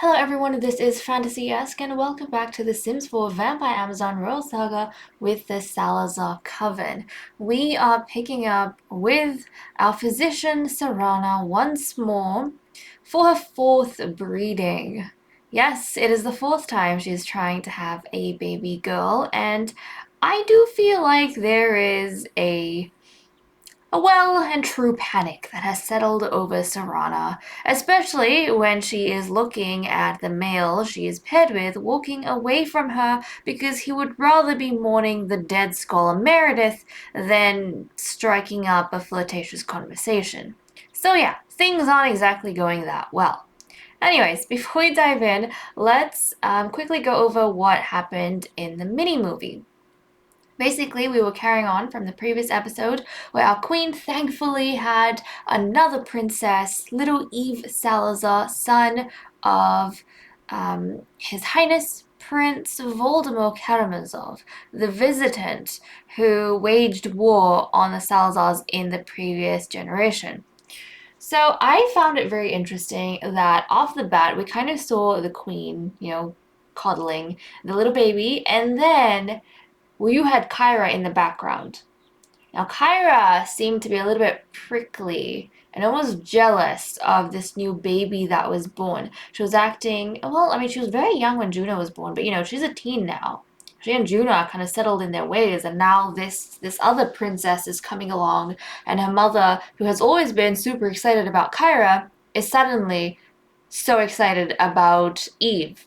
Hello everyone, this is FantasyEsque and welcome back to The Sims 4 Vampire Amazon Royal Saga with the Salazar Coven. We are picking up with our physician Serana once more for her fourth breeding. Yes, it is the fourth time she's trying to have a baby girl, and I do feel like there is a well and true panic that has settled over Serana, especially when she is looking at the male she is paired with walking away from her because he would rather be mourning the dead scholar Meredith than striking up a flirtatious conversation. So yeah, things aren't exactly going that well. Anyways, before we dive in, let's quickly go over what happened in the mini-movie. Basically, we were carrying on from the previous episode where our queen thankfully had another princess, little Eve Salazar, son of His Highness Prince Voldemort Karamazov, the visitant who waged war on the Salazars in the previous generation. So I found it very interesting that off the bat we kind of saw the queen, coddling the little baby, and then you had Kyra in the background. Now, Kyra seemed to be a little bit prickly and almost jealous of this new baby that was born. She was acting, well, I mean, she was very young when Juno was born, but she's a teen now. She and Juno are kind of settled in their ways, and now this other princess is coming along, and her mother, who has always been super excited about Kyra, is suddenly so excited about Eve.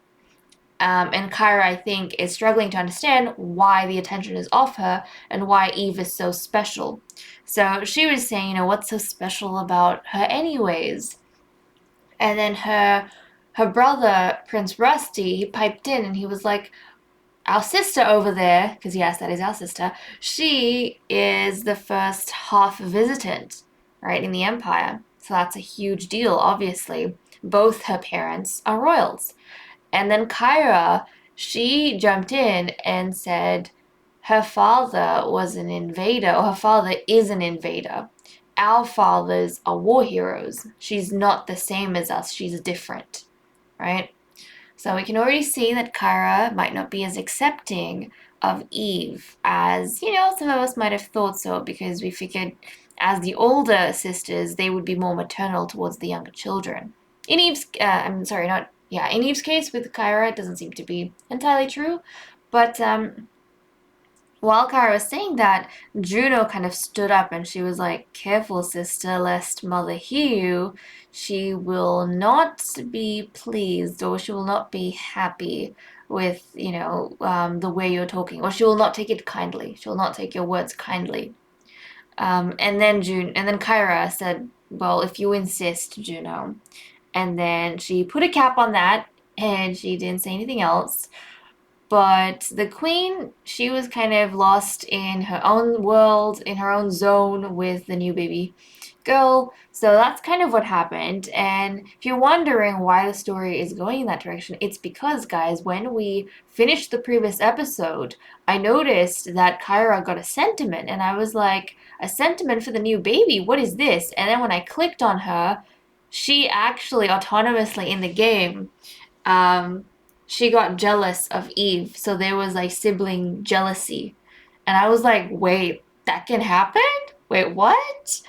And Kyra, I think, is struggling to understand why the attention is off her and why Eve is so special. So she was saying, what's so special about her anyways? And then her brother, Prince Rusty, he piped in and he was like, our sister over there, because yes, that is our sister, she is the first half visitant, right, in the Empire. So that's a huge deal, obviously. Both her parents are royals. And then Kyra, she jumped in and said her father was an invader, or her father is an invader. Our fathers are war heroes. She's not the same as us, she's different, right? So we can already see that Kyra might not be as accepting of Eve as, some of us might have thought so, because we figured as the older sisters, they would be more maternal towards the younger children. In Eve's, I'm sorry, not yeah, in Eve's case with Kyra, it doesn't seem to be entirely true. But while Kyra was saying that, Juno kind of stood up and she was like, careful, sister, lest mother hear you. She will not be pleased, or she will not be happy with, the way you're talking, or she will not take it kindly. She will not take your words kindly. And then Kyra said, well, if you insist, Juno. And then she put a cap on that and she didn't say anything else. But the queen, she was kind of lost in her own world, in her own zone with the new baby girl. So that's kind of what happened. And if you're wondering why the story is going in that direction, it's because, guys, when we finished the previous episode, I noticed that Kyra got a sentiment. And I was like, a sentiment for the new baby? What is this? And then when I clicked on her, she actually autonomously in the game, she got jealous of Eve. So there was like sibling jealousy. And I was like, wait, that can happen? Wait, what?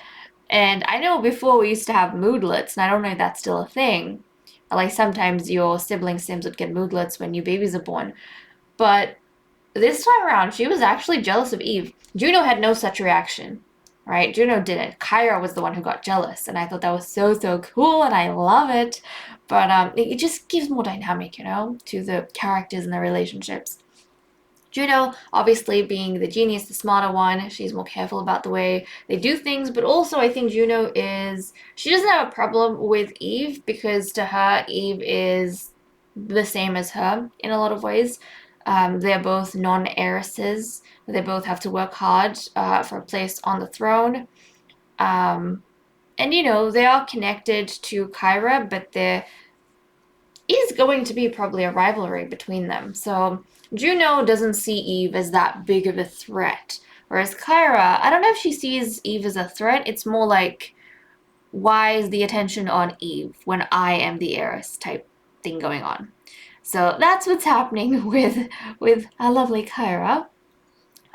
And I know before we used to have moodlets, and I don't know if that's still a thing. Like sometimes your sibling sims would get moodlets when new babies are born. But this time around, she was actually jealous of Eve. Juno had no such reaction, right? Juno didn't. Kyra was the one who got jealous, and I thought that was so, so cool, and I love it. But it just gives more dynamic, to the characters and the relationships. Juno, obviously being the genius, the smarter one, she's more careful about the way they do things, but also I think Juno she doesn't have a problem with Eve because to her, Eve is the same as her in a lot of ways. They're both non-heiresses. They both have to work hard for a place on the throne. And they are connected to Kyra, but there is going to be probably a rivalry between them. So Juno doesn't see Eve as that big of a threat. Whereas Kyra, I don't know if she sees Eve as a threat. It's more like, why is the attention on Eve when I am the heiress type thing going on. So that's what's happening with our lovely Kyra.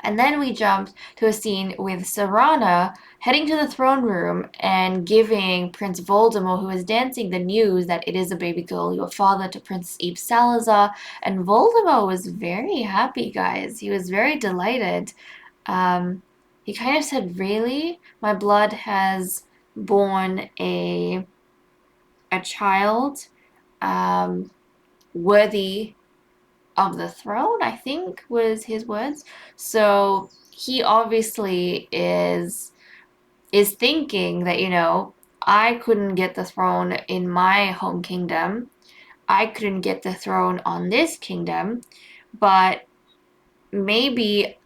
And then we jumped to a scene with Serana heading to the throne room and giving Prince Voldemort, who is dancing, the news that it is a baby girl, your father, to Princess Eve Salazar. And Voldemort was very happy, guys. He was very delighted. He kind of said, really? My blood has born a child worthy of the throne, I think was his words. So he obviously is thinking that, I couldn't get the throne in my home kingdom. I couldn't get the throne on this kingdom, but maybe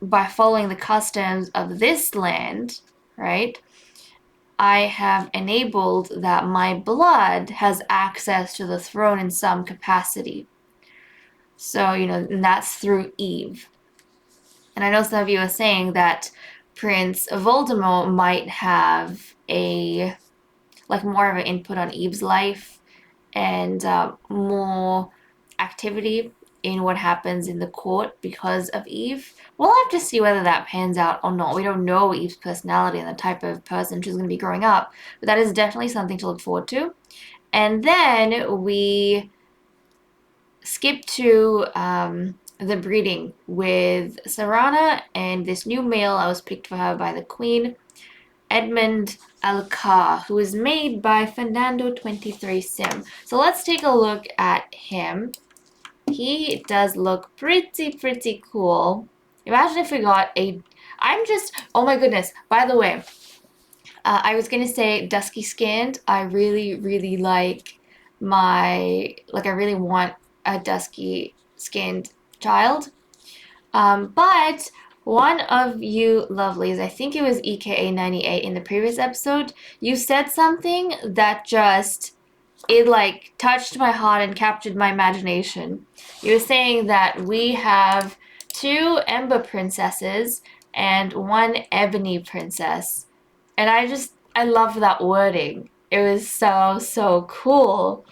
by following the customs of this land, right? I have enabled that my blood has access to the throne in some capacity. So, and that's through Eve. And I know some of you are saying that Prince Voldemort might have more of an input on Eve's life and more activity in what happens in the court because of Eve. We'll have to see whether that pans out or not. We don't know Eve's personality and the type of person she's going to be growing up, but that is definitely something to look forward to. And then we skip to the breeding with Serana and this new male that was picked for her by the Queen, Edmund Alqar, who is made by Fernando23Sim. So let's take a look at him. He does look pretty cool. Imagine if we got oh my goodness, by the way, I was gonna say dusky skinned. I really like I really want a dusky skinned child. But one of you lovelies, I think it was EKA98 in the previous episode, you said something that it touched my heart and captured my imagination. You were saying that we have 2 Ember princesses and 1 Ebony princess. And I love that wording. It was so cool.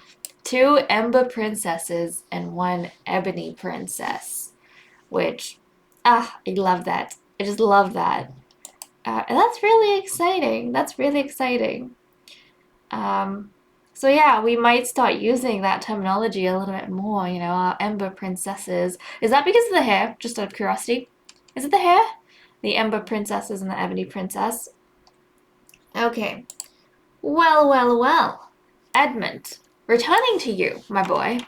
2 Ember princesses and 1 Ebony princess. Which, I love that. I just love that. And that's really exciting. That's really exciting. So yeah, we might start using that terminology a little bit more, our Ember princesses. Is that because of the hair? Just out of curiosity. Is it the hair? The Ember princesses and the Ebony princess. Okay. Well. Edmund, returning to you, my boy.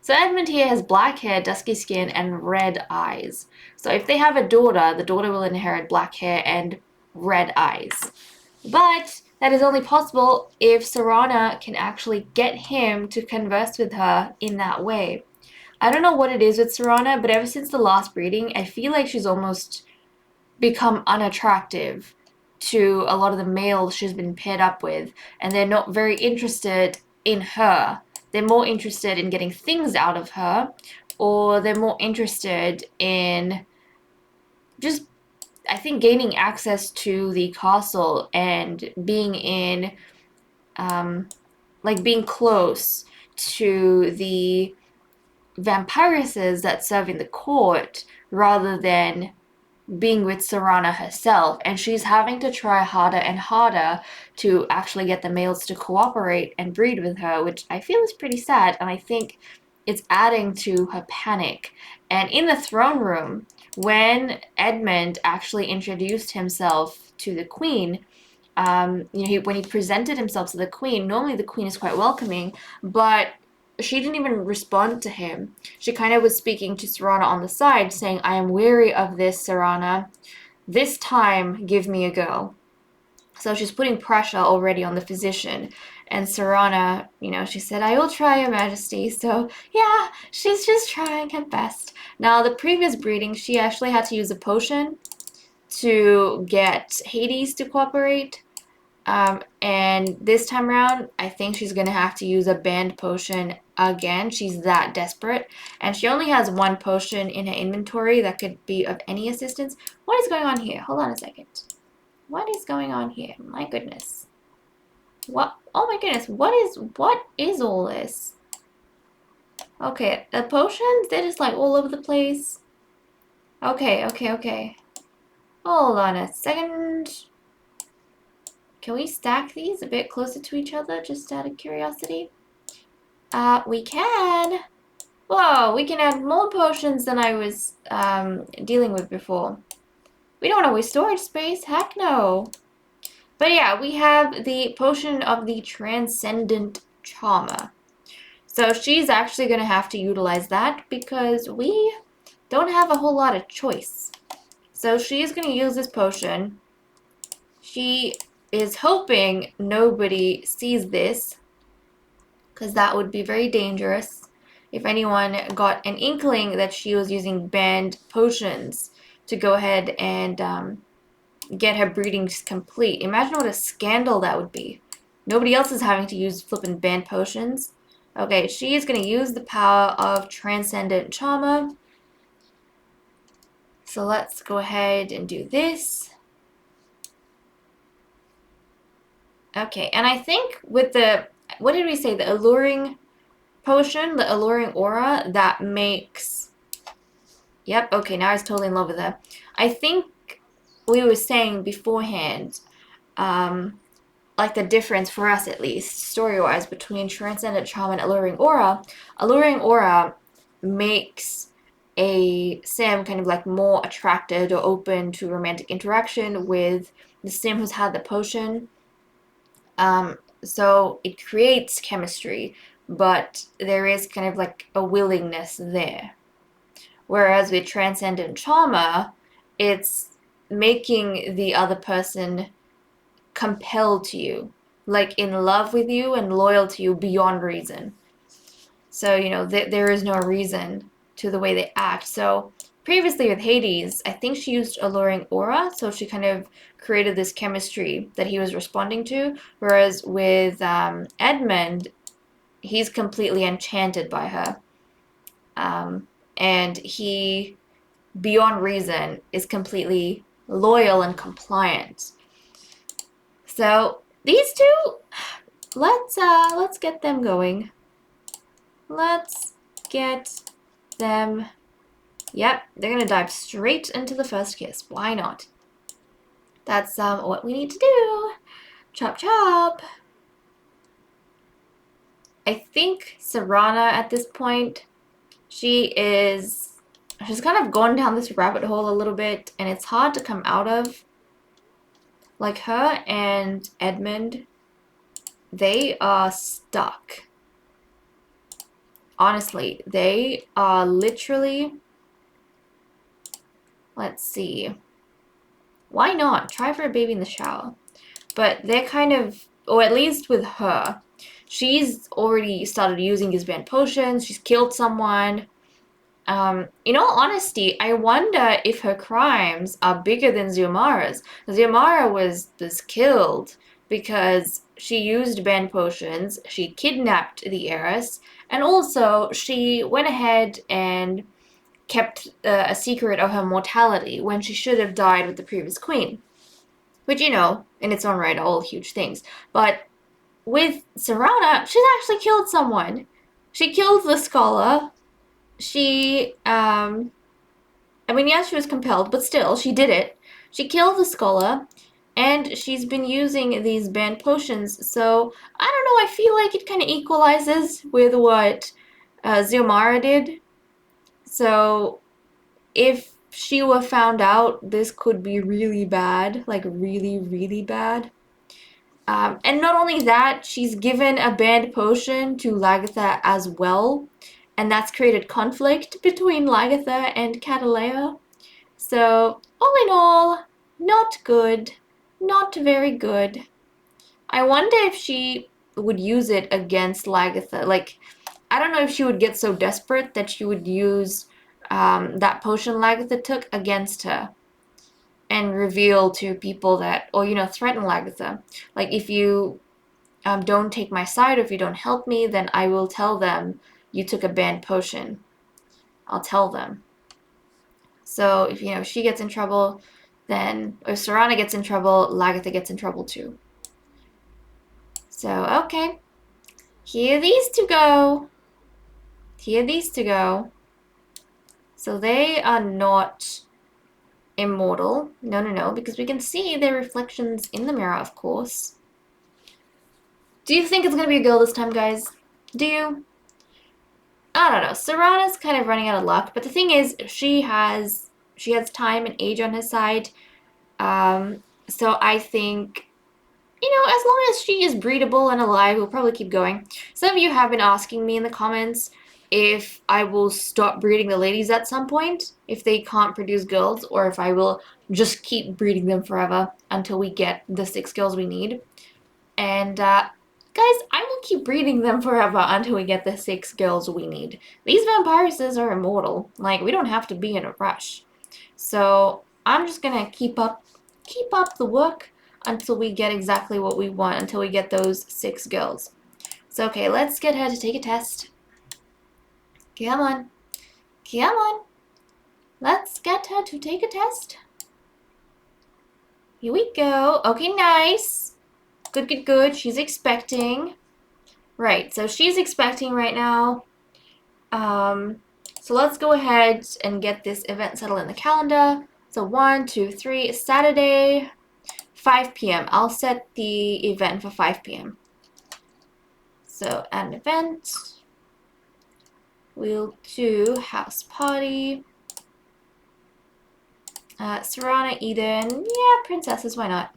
So Edmund here has black hair, dusky skin, and red eyes. So if they have a daughter, the daughter will inherit black hair and red eyes. But that is only possible if Serana can actually get him to converse with her in that way. I don't know what it is with Serana, but ever since the last breeding, I feel like she's almost become unattractive to a lot of the males she's been paired up with, and they're not very interested in her. They're more interested in getting things out of her, or they're more interested in just, I think, gaining access to the castle and being in, being close to the vampiresses that serve in the court rather than being with Serana herself. And she's having to try harder and harder to actually get the males to cooperate and breed with her, which I feel is pretty sad, and I think it's adding to her panic. And in the throne room, when Edmund actually introduced himself to the Queen, when he presented himself to the Queen, normally the Queen is quite welcoming, but she didn't even respond to him. She kind of was speaking to Serana on the side, saying, I am weary of this, Serana. This time, give me a go. So she's putting pressure already on the physician. And Serana, she said, I will try, Your Majesty. So, yeah, she's just trying her best. Now, the previous breeding, she actually had to use a potion to get Hades to cooperate. And this time around, I think she's going to have to use a banned potion again. She's that desperate. And she only has 1 potion in her inventory that could be of any assistance. What is going on here? Hold on a second. What is going on here? My goodness. What? Oh my goodness. What is all this? Okay, the potions, they're just like all over the place. Okay, okay, okay. Hold on a second. Can we stack these a bit closer to each other, just out of curiosity? We can. Whoa, we can add more potions than I was dealing with before. We don't want to waste storage space. Heck no. But yeah, we have the potion of the Transcendent Charmer. So she's actually going to have to utilize that because we don't have a whole lot of choice. So she's going to use this potion. She is hoping nobody sees this because that would be very dangerous if anyone got an inkling that she was using banned potions to go ahead and get her breedings complete. Imagine what a scandal that would be. Nobody else is having to use flippin' banned potions. Okay, she is going to use the power of Transcendent Charmer. So let's go ahead and do this. Okay, and I think with the, what did we say, the alluring potion, the alluring aura, that makes, yep, okay, now I was totally in love with her. I think we were saying beforehand, like the difference for us at least, story-wise, between Transcendent Charm and Alluring Aura makes a sim kind of like more attracted or open to romantic interaction with the sim who's had the potion. So it creates chemistry, but there is kind of like a willingness there. Whereas with Transcendent Charmer, it's making the other person compelled to you, like in love with you and loyal to you beyond reason. So, you know, there is no reason to the way they act. So previously with Hades, I think she used Alluring Aura, so she kind of created this chemistry that he was responding to. Whereas with Edmund, he's completely enchanted by her. And he, beyond reason, is completely loyal and compliant. So these two, let's get them going. Let's get them. Yep, they're gonna dive straight into the first kiss. Why not? That's what we need to do. Chop chop. I think Serana at this point, she's kind of gone down this rabbit hole a little bit, and it's hard to come out of. Like her and Edmund, they are stuck. Honestly, they are literally, let's see. Why not? Try for a baby in the shower. But they're kind of, or at least with her, she's already started using his banned potions. She's killed someone. In all honesty, I wonder if her crimes are bigger than Xiomara's. Xiomara was killed because she used banned potions, she kidnapped the heiress, and also she went ahead and kept a secret of her mortality when she should have died with the previous queen. Which, you know, in its own right, are all huge things. But with Serana, she's actually killed someone. She killed the scholar. She, I mean, yes, she was compelled, but still, she did it. She killed the scholar, and she's been using these banned potions, so, I don't know, I feel like it kind of equalizes with what Xiomara did. So, if she were found out, this could be really bad, like really, really bad. And not only that, she's given a banned potion to Lagatha as well, and that's created conflict between Lagatha and Catalea. So, all in all, not good. Not very good. I wonder if she would use it against Lagatha. Like, I don't know if she would get so desperate that she would use that potion Lagatha took against her and reveal to people that, or, you know, threaten Lagatha. Like, if you don't take my side, or if you don't help me, then I will tell them you took a banned potion. I'll tell them. So if, you know, she gets in trouble, then if Serana gets in trouble, Lagatha gets in trouble too. So, okay. Here these two go. Here these to go. So they are not immortal. No, because we can see their reflections in the mirror, of course. Do you think it's gonna be a girl this time, guys? Do you? I don't know. Serana's kind of running out of luck, but the thing is, she has time and age on her side. So I think, as long as she is breedable and alive, we'll probably keep going. Some of you have been asking me in the comments if I will stop breeding the ladies at some point, if they can't produce girls, or if I will just keep breeding them forever until we get the 6 girls we need. And, guys, I will keep breeding them forever until we get the 6 girls we need. These vampiresses are immortal. Like, we don't have to be in a rush. So, I'm just gonna keep up the work until we get exactly what we want, until we get those 6 girls. So, okay, let's get her to take a test. Come on. Come on. Let's get her to take a test. Here we go. Okay, nice. Good. She's expecting. Right, so she's expecting right now. So let's go ahead and get this event settled in the calendar. So 1, 2, 3, Saturday, 5 p.m. I'll set the event for 5 p.m. So add an event. We'll do house party. Serana, Eden. Yeah, princesses, why not?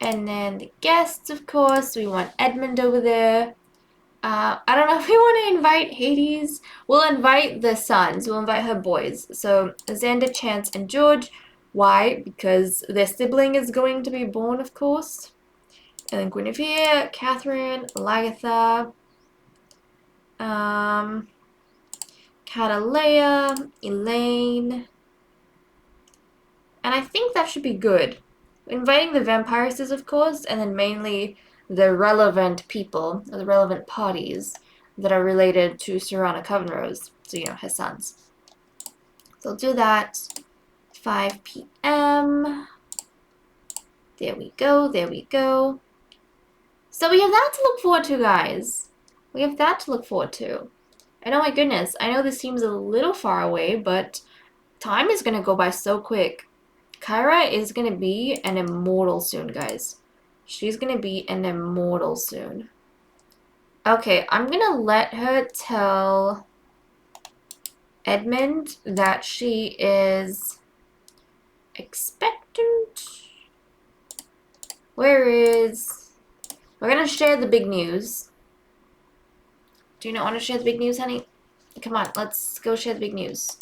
And then the guests, of course. We want Edmund over there. I don't know if we want to invite Hades. We'll invite the sons. We'll invite her boys. So Xander, Chance, and George. Why? Because their sibling is going to be born, of course. And then Guinevere, Catherine, Lagatha, Catalea, Elaine. And I think that should be good. Inviting the vampiresses, of course, and then mainly the relevant people, or the relevant parties that are related to Serana Covenrose. So, her sons. So, I'll do that. 5 p.m. There we go. So, we have that to look forward to, guys. We have that to look forward to. And oh my goodness, I know this seems a little far away, but time is going to go by so quick. Kyra is going to be an immortal soon, guys. She's going to be an immortal soon. Okay, I'm going to let her tell Edmund that she is expectant. We're going to share the big news. Do you not want to share the big news, honey? Come on, let's go share the big news.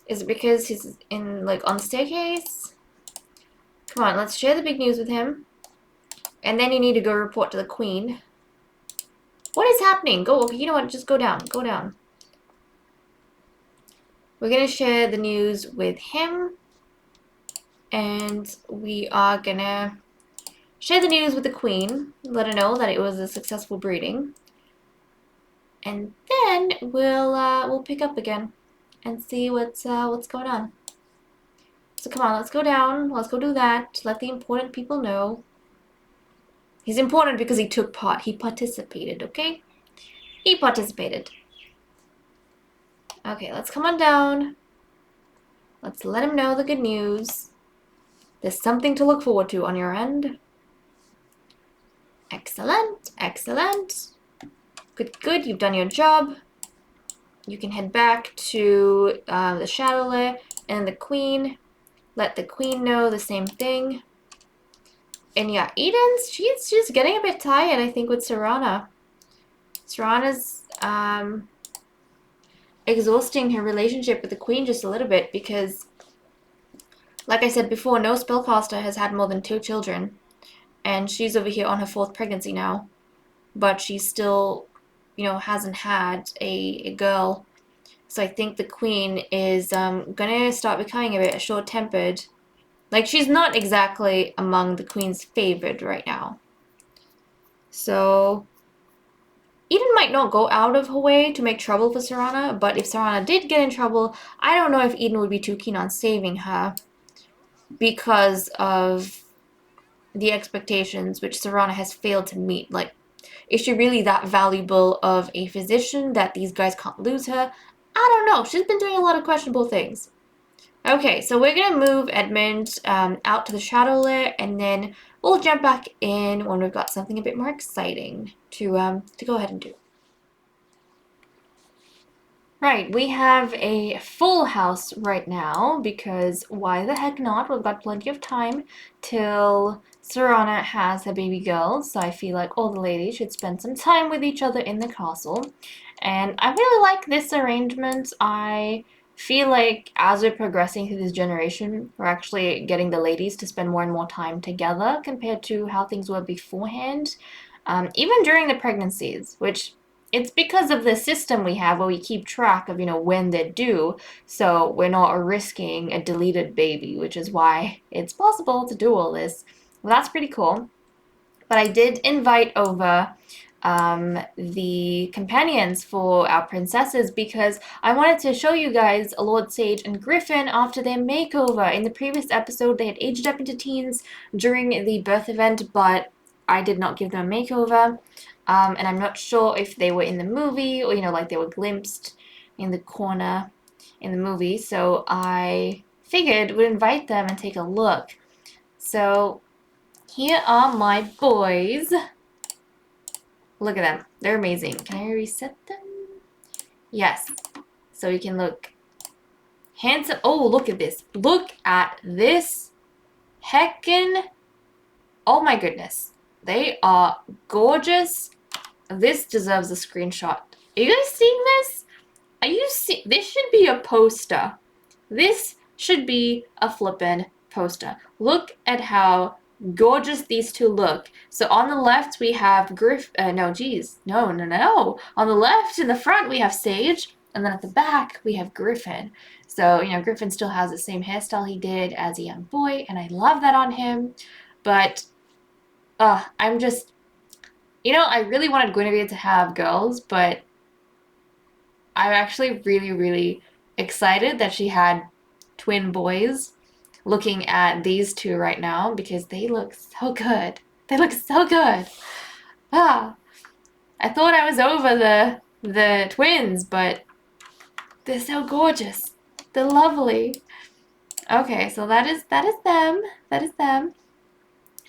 Is it because he's on the staircase? Come on, let's share the big news with him. And then you need to go report to the queen. What is happening? Okay, you know what? Just go down. Go down. We're going to share the news with him. And we are going to share the news with the queen. Let her know that it was a successful breeding. And then we'll pick up again and see what's going on. So come on, let's go down. Let's go do that. Let the important people know. He's important because he took part. He participated, okay? He participated. Okay, let's come on down. Let's let him know the good news. There's something to look forward to on your end. Excellent. Good. You've done your job. You can head back to the Shadow Lair and the queen. Let the queen know the same thing. And yeah, Eden's, she's getting a bit tired, I think, with Serana. Serana's exhausting her relationship with the queen just a little bit because, like I said before, no spellcaster has had more than 2 children. And she's over here on her 4th pregnancy now. But she still, hasn't had a girl. So I think the queen is gonna start becoming a bit short-tempered. Like, she's not exactly among the queen's favorite right now. So Eden might not go out of her way to make trouble for Serana, but if Serana did get in trouble, I don't know if Eden would be too keen on saving her because of the expectations which Serana has failed to meet. Like, Is she really that valuable of a physician that these guys can't lose her? I don't know. She's been doing a lot of questionable things. Okay, so we're going to move Edmund out to the shadow lair, and then we'll jump back in when we've got something a bit more exciting to go ahead and do. Right, we have a full house right now because why the heck not? We've got plenty of time till Serana has a baby girl, so I feel like all the ladies should spend some time with each other in the castle. And I really like this arrangement. I feel like as we're progressing through this generation, we're actually getting the ladies to spend more and more time together compared to how things were beforehand. Even during the pregnancies, which it's because of the system we have where we keep track of, when they're due, so we're not risking a deleted baby, which is why it's possible to do all this. Well, that's pretty cool. But I did invite over the companions for our princesses because I wanted to show you guys Lord Sage and Griffin after their makeover. In the previous episode, they had aged up into teens during the birth event, but I did not give them a makeover. And I'm not sure if they were in the movie or, like they were glimpsed in the corner in the movie. So I figured we'd invite them and take a look. So here are my boys. Look at them. They're amazing. Can I reset them? Yes. So you can look handsome. Oh, look at this. Look at this. Heckin'. Oh my goodness. They are gorgeous. This deserves a screenshot. Are you guys seeing this? This should be a poster. This should be a flippin' poster. Look at how gorgeous these two look. So on the left we have no. On the left in the front we have Sage, and then at the back we have Griffin. So, Griffin still has the same hairstyle he did as a young boy, and I love that on him. But, I'm just... I really wanted Guinevere to have girls, but I'm actually really, really excited that she had twin boys looking at these two right now because they look so good. They look so good. I thought I was over the twins, but they're so gorgeous. They're lovely. Okay, so that is them. That is them.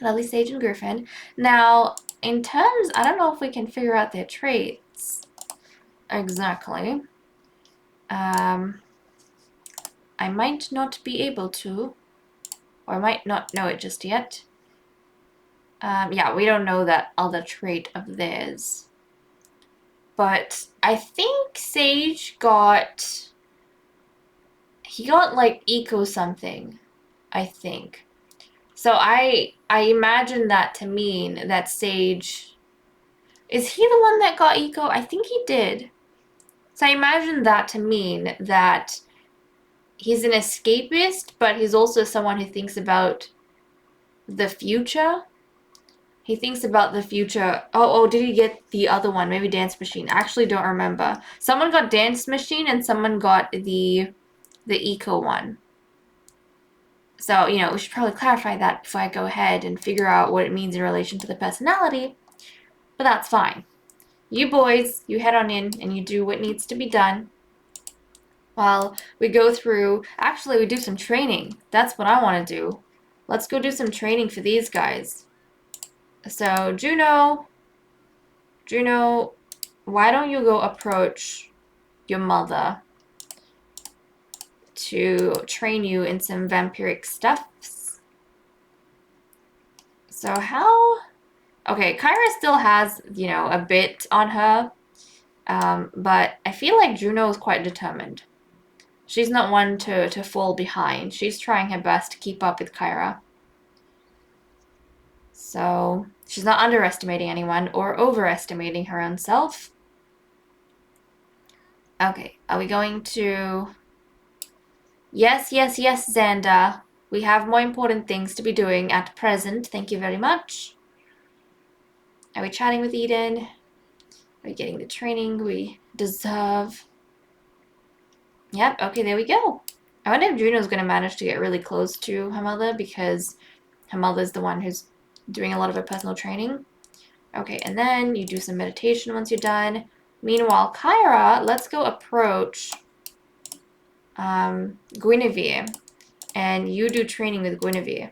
Lovely Sage and Griffin. Now, in terms, I don't know if we can figure out their traits exactly. I might not be able to, or I might not know it just yet. Yeah, we don't know that other trait of theirs. But I think Sage got... He got, like, eco something, I think. So I imagine that to mean that Sage... Is he the one that got eco? I think he did. So I imagine that to mean that he's an escapist, but he's also someone who thinks about the future. He thinks about the future. Oh, did he get the other one? Maybe Dance Machine. I actually don't remember. Someone got Dance Machine and someone got the eco one. So, we should probably clarify that before I go ahead and figure out what it means in relation to the personality. But that's fine. You boys, you head on in and you do what needs to be done. While we go through... Actually, we do some training. That's what I want to do. Let's go do some training for these guys. So, Juno, why don't you go approach your mother to train you in some vampiric stuffs? So how... Okay, Kyra still has, a bit on her, but I feel like Juno is quite determined. She's not one to fall behind. She's trying her best to keep up with Kyra. So, she's not underestimating anyone or overestimating her own self. Okay, are we going to... Yes, Xander. We have more important things to be doing at present. Thank you very much. Are we chatting with Eden? Are we getting the training we deserve? Yep, okay, there we go. I wonder if Juno's going to manage to get really close to her mother because her mother's the one who's doing a lot of her personal training. Okay, and then you do some meditation once you're done. Meanwhile, Kyra, let's go approach Guinevere. And you do training with Guinevere.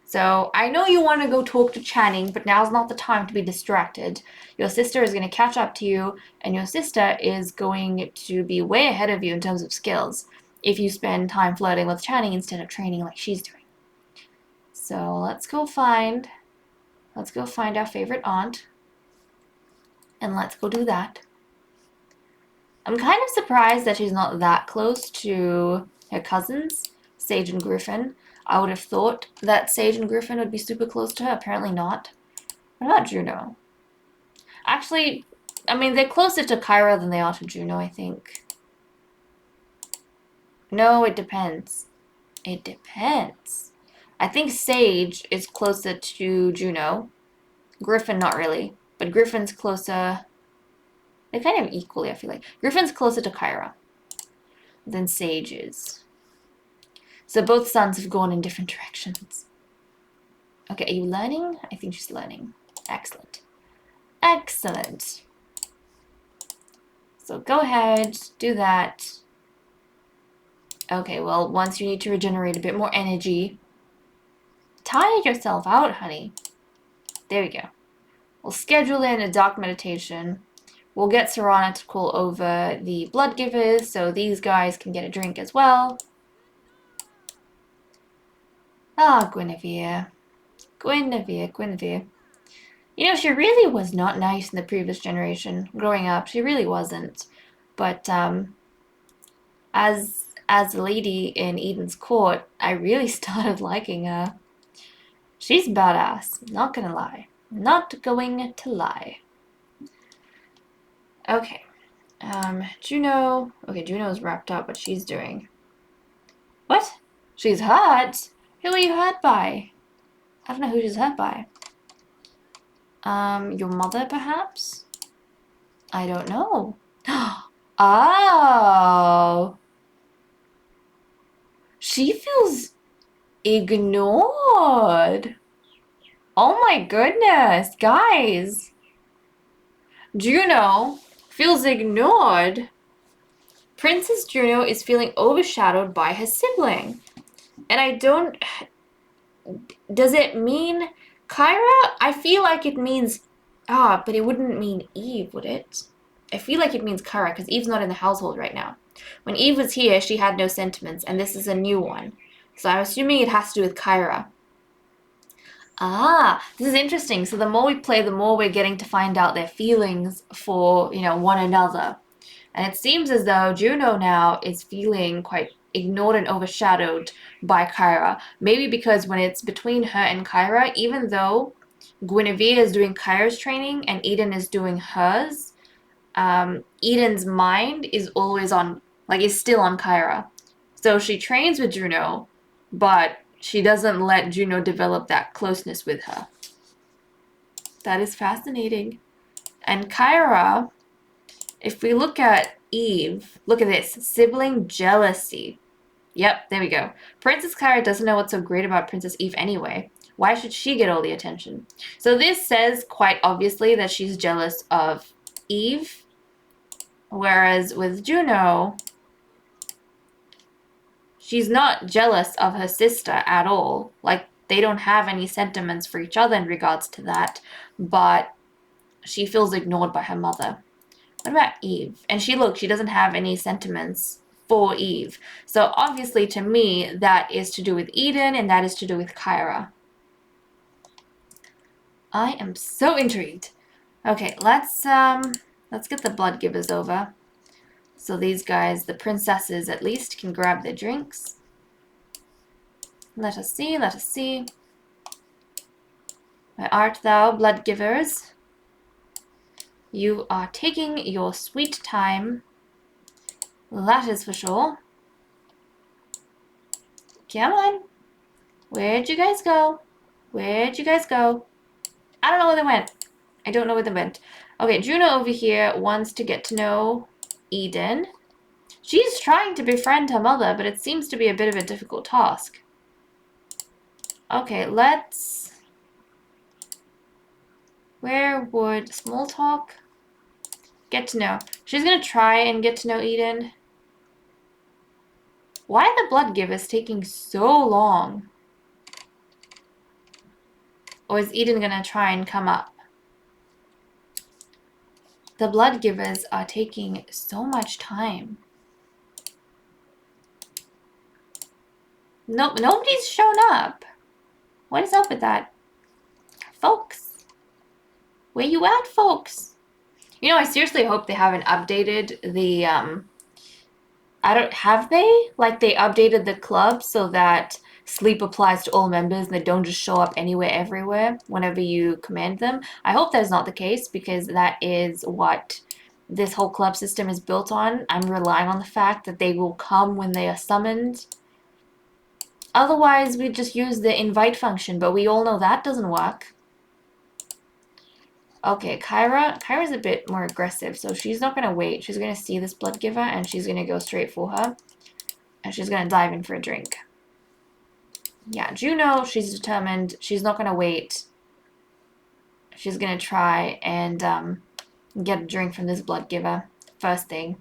So I know you want to go talk to Channing, but now's not the time to be distracted. Your sister is going to catch up to you, and your sister is going to be way ahead of you in terms of skills if you spend time flirting with Channing instead of training like she's doing. So let's go find our favorite aunt, and let's go do that. I'm kind of surprised that she's not that close to her cousins, Sage and Griffin. I would have thought that Sage and Griffin would be super close to her. Apparently not. What about Juno? Actually, I mean, they're closer to Kyra than they are to Juno, I think. No, it depends. It depends. I think Sage is closer to Juno. Griffin, not really. But Griffin's closer... They're kind of equally, I feel like. Griffin's closer to Kyra than Sage is. So both sons have gone in different directions. Okay, are you learning? I think she's learning. Excellent. Excellent. So go ahead, do that. Okay, well, once you need to regenerate a bit more energy, tire yourself out, honey. There we go. We'll schedule in a dark meditation. We'll get Serana to call over the blood givers so these guys can get a drink as well. Ah, Guinevere. Guinevere. You know, she really was not nice in the previous generation. Growing up, she really wasn't. But as a lady in Eden's court, I really started liking her. She's badass. Not gonna lie. Not going to lie. Okay. Juno. Okay, Juno's wrapped up what she's doing. What? She's hurt? Who are you hurt by? I don't know who she's hurt by. Your mother, perhaps? I don't know. Oh. She feels ignored. Oh my goodness, guys. Juno feels ignored. Princess Juno is feeling overshadowed by her sibling. And I don't... Does it mean Kyra? I feel like it means... but it wouldn't mean Eve, would it? I feel like it means Kyra, because Eve's not in the household right now. When Eve was here, she had no sentiments, and this is a new one. So I'm assuming it has to do with Kyra. This is interesting. So the more we play, the more we're getting to find out their feelings for, one another. And it seems as though Juno now is feeling quite ignored and overshadowed by Kyra. Maybe because when it's between her and Kyra, even though Guinevere is doing Kyra's training and Eden is doing hers, Eden's mind is always on, is still on Kyra. So she trains with Juno, but she doesn't let Juno develop that closeness with her. That is fascinating. And Kyra, if we look at Eve, look at this. Sibling jealousy. Yep, there we go. Princess Kyra doesn't know what's so great about Princess Eve anyway. Why should she get all the attention? So this says quite obviously that she's jealous of Eve. Whereas with Juno, she's not jealous of her sister at all. They don't have any sentiments for each other in regards to that. But she feels ignored by her mother. What about Eve? And she doesn't have any sentiments for Eve. So obviously to me, that is to do with Eden and that is to do with Kyra. I am so intrigued. Okay, let's get the blood givers over. So these guys, the princesses at least, can grab their drinks. Let us see. Where art thou, blood givers? You are taking your sweet time. That is for sure. Come on. Where'd you guys go? I don't know where they went. I don't know where they went. Okay, Juno over here wants to get to know Eden. She's trying to befriend her mother, but it seems to be a bit of a difficult task. Okay, let's Where would small talk? Get to know. She's gonna try and get to know Eden. Why are the blood givers taking so long? Or is Eden gonna try and come up? The blood givers are taking so much time. Nope, nobody's shown up. What is up with that? Folks. Where you at, folks? You know, I seriously hope they haven't updated the, have they? Like, they updated the club so that sleep applies to all members and they don't just show up anywhere, everywhere, whenever you command them. I hope that's not the case, because that is what this whole club system is built on. I'm relying on the fact that they will come when they are summoned. Otherwise, we just use the invite function, but we all know that doesn't work. Okay, Kyra's a bit more aggressive, so she's not going to wait. She's going to see this blood giver, and she's going to go straight for her. And she's going to dive in for a drink. Yeah, Juno, she's determined. She's not going to wait. She's going to try and get a drink from this blood giver. First thing.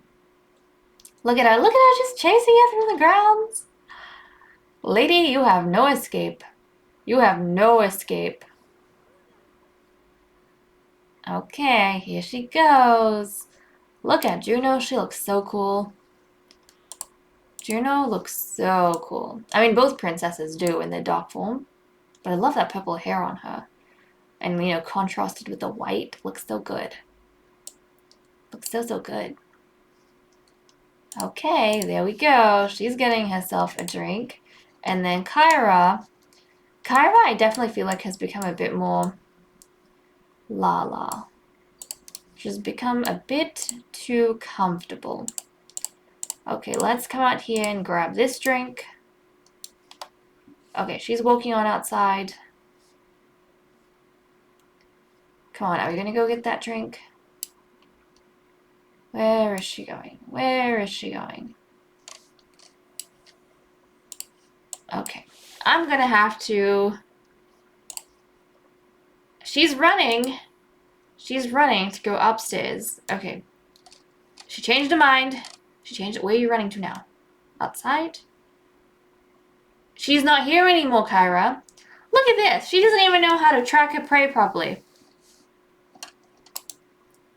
Look at her. Look at her. She's chasing her through the grounds. Lady, you have no escape. You have no escape. Okay, here she goes. Look at Juno. She looks so cool. Juno looks so cool. I mean, both princesses do in their dark form. But I love that purple hair on her. And, you know, contrasted with the white. Looks so good. Looks so, so good. Okay, there we go. She's getting herself a drink. And then Kyra. Kyra, I definitely feel like has become a bit more la-la. She's become a bit too comfortable. Okay, let's come out here and grab this drink. Okay, she's walking on outside. Come on, are we gonna go get that drink? Where is she going? Where is she going? Okay, I'm gonna have to... She's running. She's running to go upstairs. Okay. She changed her mind. She changed it. Where are you running to now? Outside? She's not here anymore, Kyra. Look at this. She doesn't even know how to track her prey properly.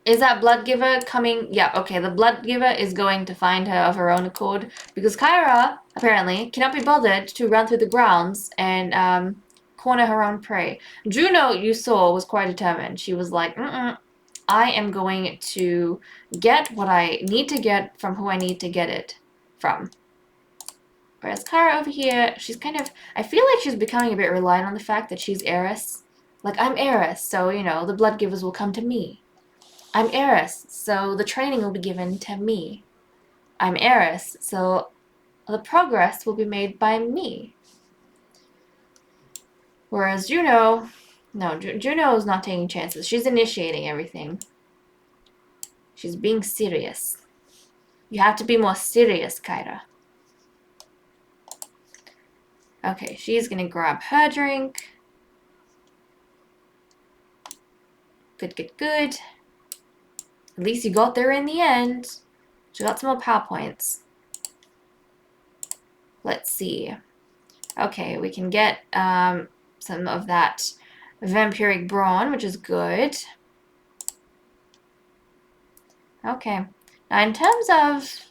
Is that blood giver coming? Yeah, okay. The blood giver is going to find her of her own accord. Because Kyra, apparently, cannot be bothered to run through the grounds and corner her own prey. Juno, you saw, was quite determined. She was like, I am going to get what I need to get from who I need to get it from. Whereas Kyra over here, she's kind of... I feel like she's becoming a bit reliant on the fact that she's heiress. Like, I'm heiress, so, you know, the blood givers will come to me. I'm heiress, so the training will be given to me. I'm heiress, so the progress will be made by me. Whereas Juno... No, Juno is not taking chances. She's initiating everything. She's being serious. You have to be more serious, Kyra. Okay, she's gonna grab her drink. Good, good, good. At least you got there in the end. She got some more PowerPoints. Let's see. Okay, we can get some of that vampiric brawn, which is good. Okay. Now, in terms of...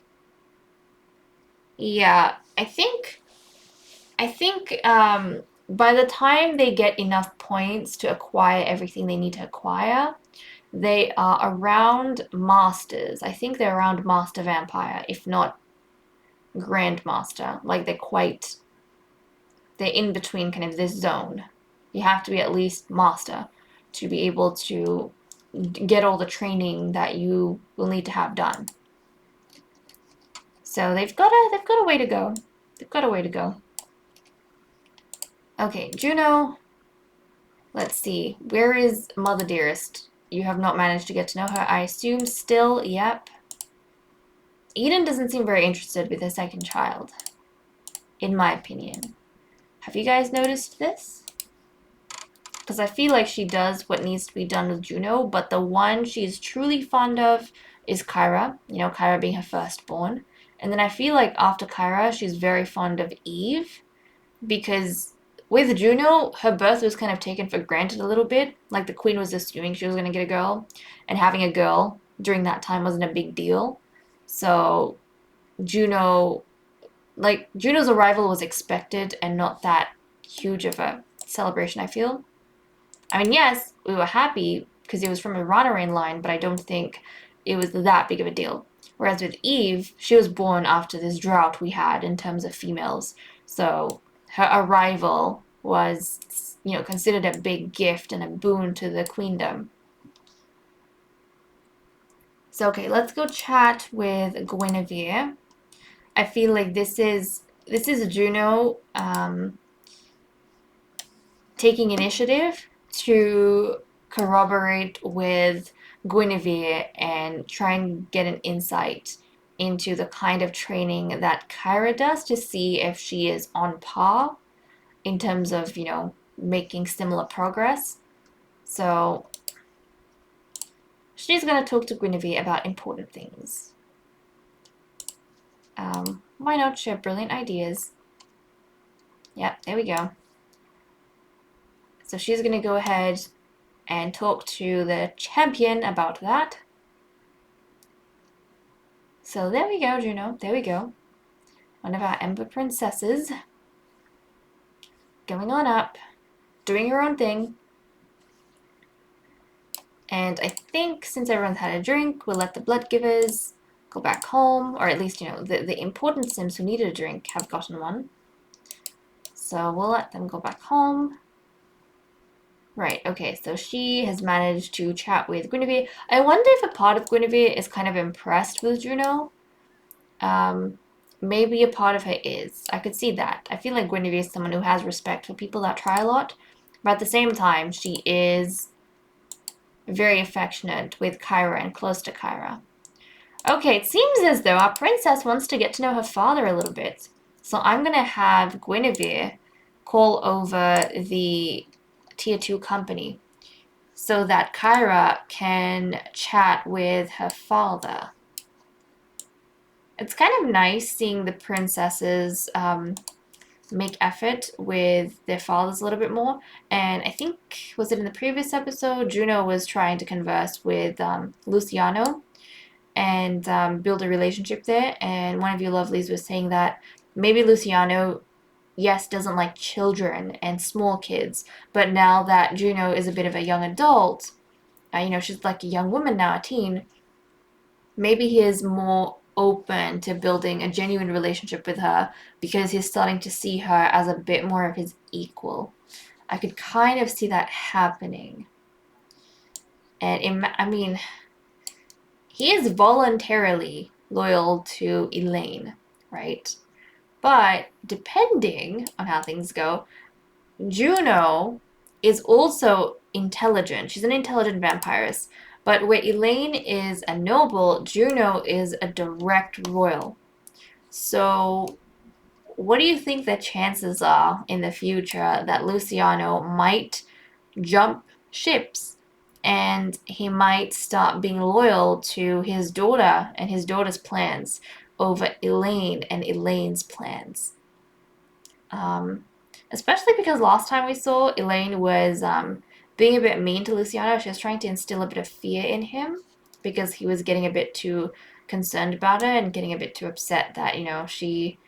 Yeah, I think by the time they get enough points to acquire everything they need to acquire, they are around Masters. I think they're around Master Vampire, if not Grandmaster. Like, they're in between kind of this zone. You have to be at least Master to be able to get all the training that you will need to have done. So they've got a way to go. They've got a way to go. Okay, Juno. Let's see. Where is Mother Dearest? You have not managed to get to know her. I assume still, yep. Eden doesn't seem very interested with her second child, in my opinion. Have you guys noticed this? because I feel like she does what needs to be done with Juno, but the one she's truly fond of is Kyra, Kyra being her firstborn. And then I feel like after Kyra, she's very fond of Eve, because with Juno, her birth was kind of taken for granted a little bit. Like the queen was assuming she was going to get a girl, and having a girl during that time wasn't a big deal. So Juno, Juno's arrival was expected and not that huge of a celebration, I feel. I mean, yes, we were happy because it was from a Ranarain line, but I don't think it was that big of a deal. Whereas with Eve, she was born after this drought we had in terms of females. So her arrival was, considered a big gift and a boon to the queendom. So, okay, let's go chat with Guinevere. I feel like this is Juno taking initiative to corroborate with Guinevere and try and get an insight into the kind of training that Kyra does to see if she is on par in terms of, making similar progress. So she's going to talk to Guinevere about important things. Why not share brilliant ideas? Yep, there we go. So she's going to go ahead and talk to the champion about that. So there we go, Juno. There we go. One of our Ember Princesses. Going on up. Doing her own thing. And I think since everyone's had a drink, we'll let the blood givers go back home. Or at least, the important Sims who needed a drink have gotten one. So we'll let them go back home. Right, okay, so she has managed to chat with Guinevere. I wonder if a part of Guinevere is kind of impressed with Juno. Maybe a part of her is. I could see that. I feel like Guinevere is someone who has respect for people that try a lot. But at the same time, she is very affectionate with Kyra and close to Kyra. Okay, it seems as though our princess wants to get to know her father a little bit. So I'm going to have Guinevere call over the Tier 2 company so that Kyra can chat with her father. It's kind of nice seeing the princesses make effort with their fathers a little bit more. And I think, was it in the previous episode, Juno was trying to converse with Luciano and build a relationship there. And one of you lovelies was saying that maybe Luciano, yes, doesn't like children and small kids, but now that Juno is a bit of a young adult, she's like a young woman now, a teen, maybe he is more open to building a genuine relationship with her because he's starting to see her as a bit more of his equal. I could kind of see that happening. And he is voluntarily loyal to Elaine, right? But depending on how things go, Juno is also intelligent. She's an intelligent vampiress. But where Elaine is a noble, Juno is a direct royal. So what do you think the chances are in the future that Luciano might jump ships and he might start being loyal to his daughter and his daughter's plans over Elaine and Elaine's plans? Especially because last time we saw, Elaine was being a bit mean to Luciano. She was trying to instill a bit of fear in him because he was getting a bit too concerned about her and getting a bit too upset that, she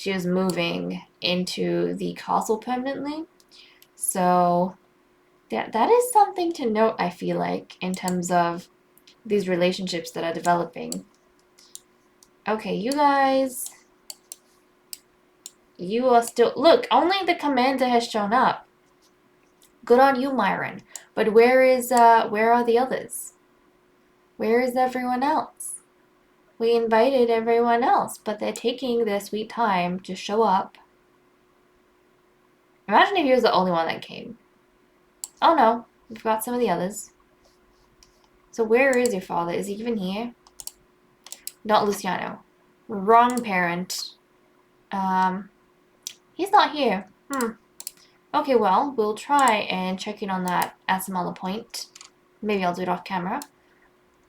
was moving into the castle permanently. So that is something to note, I feel like, in terms of these relationships that are developing. Okay, you guys, you are still... Look, only the commander has shown up. Good on you, Myron. But where are the others? Where is everyone else? We invited everyone else, but they're taking their sweet time to show up. Imagine if he was the only one that came. Oh no, we've got some of the others. So where is your father? Is he even here? Not Luciano. Wrong parent. He's not here. Okay, well, we'll try and check in on that at some other point. Maybe I'll do it off camera.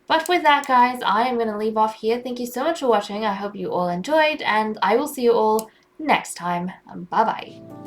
But with that, guys, I am going to leave off here. Thank you so much for watching. I hope you all enjoyed, and I will see you all next time. Bye-bye.